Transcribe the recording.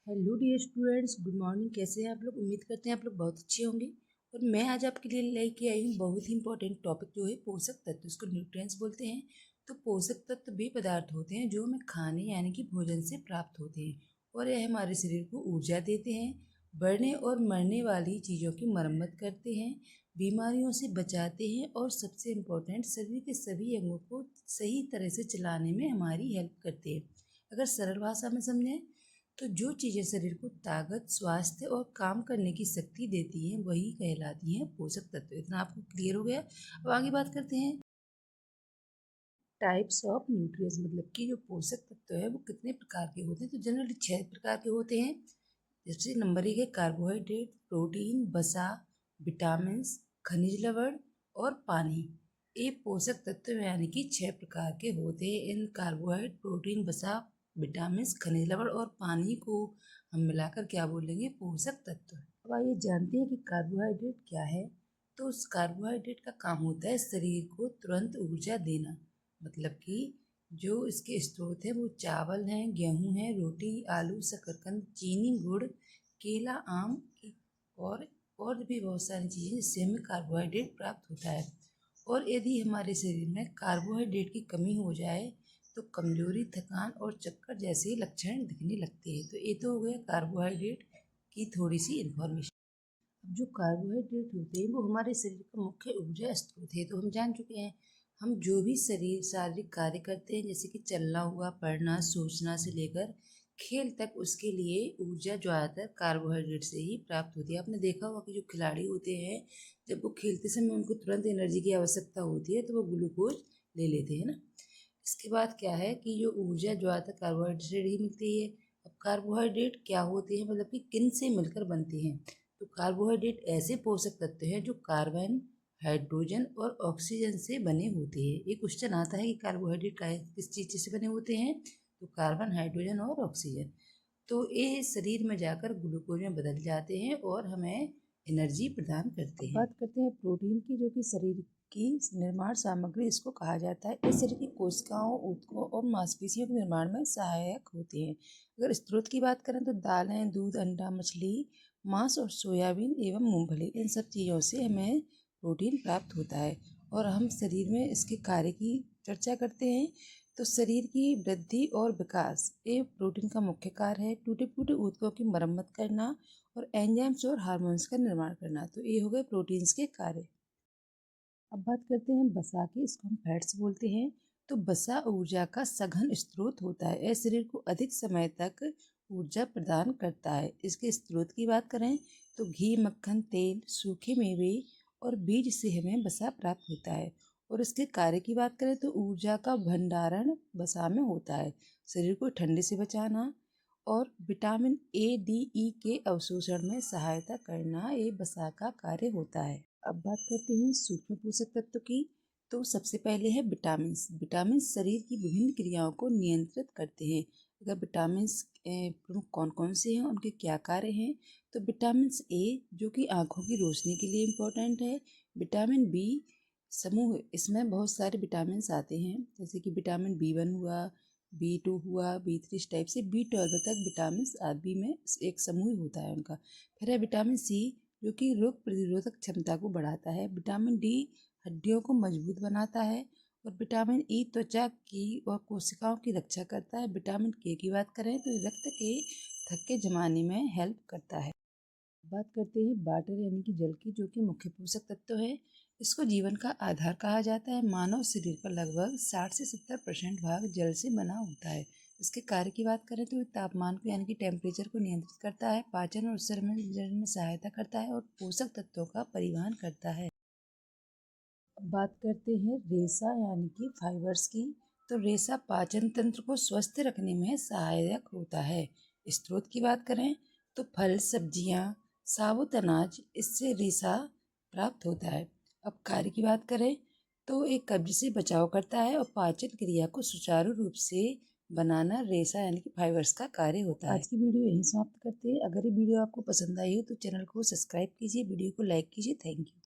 Hello dear students, good morning. कैसे हैं आप लोग? उम्मीद करते हैं आप लोग बहुत अच्छे होंगे। और मैं आज आपके लिए लेके आई हूँ बहुत ही इंपॉर्टेंट टॉपिक, जो है पोषक तत्व। इसको न्यूट्रिएंट्स बोलते हैं। तो पोषक तत्व वे पदार्थ होते हैं जो हमें खाने यानी कि भोजन से प्राप्त होते हैं, और यह हमारे शरीर को ऊर्जा देते हैं, बढ़ने और मरने वाली चीज़ों की मरम्मत करते हैं, बीमारियों से बचाते हैं, और सबसे इम्पोर्टेंट, शरीर के सभी अंगों को सही तरह से चलाने में हमारी हेल्प करते हैं। अगर सरल भाषा में समझें तो जो चीज़ें शरीर को ताकत, स्वास्थ्य और काम करने की शक्ति देती हैं वही कहलाती हैं पोषक तत्व। इतना आपको क्लियर हो गया? अब आगे बात करते हैं टाइप्स ऑफ न्यूट्रिएंट्स, मतलब कि जो पोषक तत्व है वो कितने प्रकार के होते हैं। तो जनरली 6 प्रकार के होते हैं। जैसे नंबर 1 है कार्बोहाइड्रेट, प्रोटीन, वसा, विटामिन, खनिज लवण और पानी। ये पोषक तत्व यानी कि 6 प्रकार के होते हैं। इन कार्बोहाइड्रेट, प्रोटीन, वसा, विटामिन, खनिज लवण और पानी को हम मिलाकर क्या बोलेंगे? पोषक तत्व। अब आइए जानते हैं कि कार्बोहाइड्रेट क्या है। तो उस कार्बोहाइड्रेट का काम होता है शरीर को तुरंत ऊर्जा देना। मतलब कि जो इसके स्रोत है वो चावल हैं, गेहूं है, रोटी, आलू, शकरकंद, चीनी, गुड़, केला, आम और भी बहुत सारी चीज़ें जिससे हमें कार्बोहाइड्रेट प्राप्त होता है। और यदि हमारे शरीर में कार्बोहाइड्रेट की कमी हो जाए तो कमजोरी, थकान और चक्कर जैसे लक्षण दिखने लगते हैं। तो ये तो हो गया कार्बोहाइड्रेट की थोड़ी सी इन्फॉर्मेशन। अब जो कार्बोहाइड्रेट होते हैं वो हमारे शरीर का मुख्य ऊर्जा स्रोत है, तो हम जान चुके हैं। हम जो भी शारीरिक कार्य करते हैं, जैसे कि चलना हुआ, पढ़ना, सोचना से लेकर खेल तक, उसके लिए ऊर्जा ज़्यादातर कार्बोहाइड्रेट से ही प्राप्त होती है। आपने देखा होगा कि जो खिलाड़ी होते हैं, जब वो खेलते समय उनको तुरंत एनर्जी की आवश्यकता होती है तो वो ग्लूकोज ले लेते हैं ना। इसके बाद क्या है कि जो ऊर्जा ज़्यादातर कार्बोहाइड्रेट से ही मिलती है। अब कार्बोहाइड्रेट क्या होते हैं, मतलब कि किन से मिलकर बनते हैं? तो कार्बोहाइड्रेट ऐसे पोषक तत्व हैं जो कार्बन, हाइड्रोजन और ऑक्सीजन से बने होते हैं। एक क्वेश्चन आता है कि कार्बोहाइड्रेट किस चीज़ से बने होते हैं? तो कार्बन, हाइड्रोजन और ऑक्सीजन। तो ये शरीर में जाकर ग्लूकोज में बदल जाते हैं और हमें एनर्जी प्रदान करते हैं। बात करते हैं प्रोटीन की, जो कि शरीर की निर्माण सामग्री इसको कहा जाता है। ये शरीर की कोशिकाओं, ऊतकों और मांसपेशियों के निर्माण में सहायक होते हैं। अगर स्रोत की बात करें तो दालें, दूध, अंडा, मछली, मांस और सोयाबीन एवं मूंगफली, इन सब चीज़ों से हमें प्रोटीन प्राप्त होता है। और हम शरीर में इसके कार्य की चर्चा करते हैं तो शरीर की वृद्धि और विकास ये प्रोटीन का मुख्य कार्य है। टूटे फूटे ऊतकों की मरम्मत करना और एंजाइम्स और हार्मोन्स का निर्माण करना, तो ये हो गए प्रोटीन्स के कार्य। अब बात करते हैं वसा की, इसको हम फैट्स बोलते हैं। तो वसा ऊर्जा का सघन स्रोत होता है। यह शरीर को अधिक समय तक ऊर्जा प्रदान करता है। इसके स्रोत की बात करें तो घी, मक्खन, तेल, सूखे मेवे और बीज से हमें वसा प्राप्त होता है। और इसके कार्य की बात करें तो ऊर्जा का भंडारण वसा में होता है। शरीर को ठंडे से बचाना और विटामिन ए, डी, ई के अवशोषण में सहायता करना, ये वसा का कार्य होता है। अब बात करते हैं सूक्ष्म पोषक तत्व की। तो सबसे पहले है विटामिन। विटामिन शरीर की विभिन्न क्रियाओं को नियंत्रित करते हैं। अगर विटामिन प्रमुख कौन कौन से हैं, उनके क्या कार्य हैं? तो विटामिन ए, जो कि आंखों की रोशनी के लिए इम्पोर्टेंट है। विटामिन बी समूह, इसमें बहुत सारे विटामिन आते हैं, जैसे कि विटामिन B1 हुआ, B2 हुआ, B3, इस टाइप से B12 तक विटामिन आदि में एक समूह होता है उनका। फिर है विटामिन सी, जो कि रोग प्रतिरोधक क्षमता को बढ़ाता है। विटामिन डी हड्डियों को मजबूत बनाता है। और विटामिन ई त्वचा की और कोशिकाओं की रक्षा करता है। विटामिन के की बात करें तो रक्त के थक्के जमाने में हेल्प करता है। बात करते हैं वाटर यानी कि जल की, जो कि मुख्य पोषक तत्व है। इसको जीवन का आधार कहा जाता है। मानव शरीर का लगभग 60 से 70% भाग जल से बना होता है। इसके कार्य की बात करें तो तापमान को यानी कि टेम्परेचर को नियंत्रित करता है, पाचन और सर्जन में सहायता करता है और पोषक तत्वों का परिवहन करता है। अब बात करते हैं रेशा यानी कि फाइबर्स की। तो रेशा पाचन तंत्र को स्वस्थ रखने में सहायक होता है। स्रोत की बात करें तो फल, सब्जियां, साबुत अनाज, इससे रेशा प्राप्त होता है। अब कार्य की बात करें तो एक कब्ज से बचाव करता है और पाचन क्रिया को सुचारू रूप से बनाना रेशा यानी कि फाइबर्स का कार्य होता है। आज की वीडियो यहीं समाप्त करते हैं। अगर ये वीडियो आपको पसंद आई हो तो चैनल को सब्सक्राइब कीजिए, वीडियो को लाइक कीजिए। Thank you.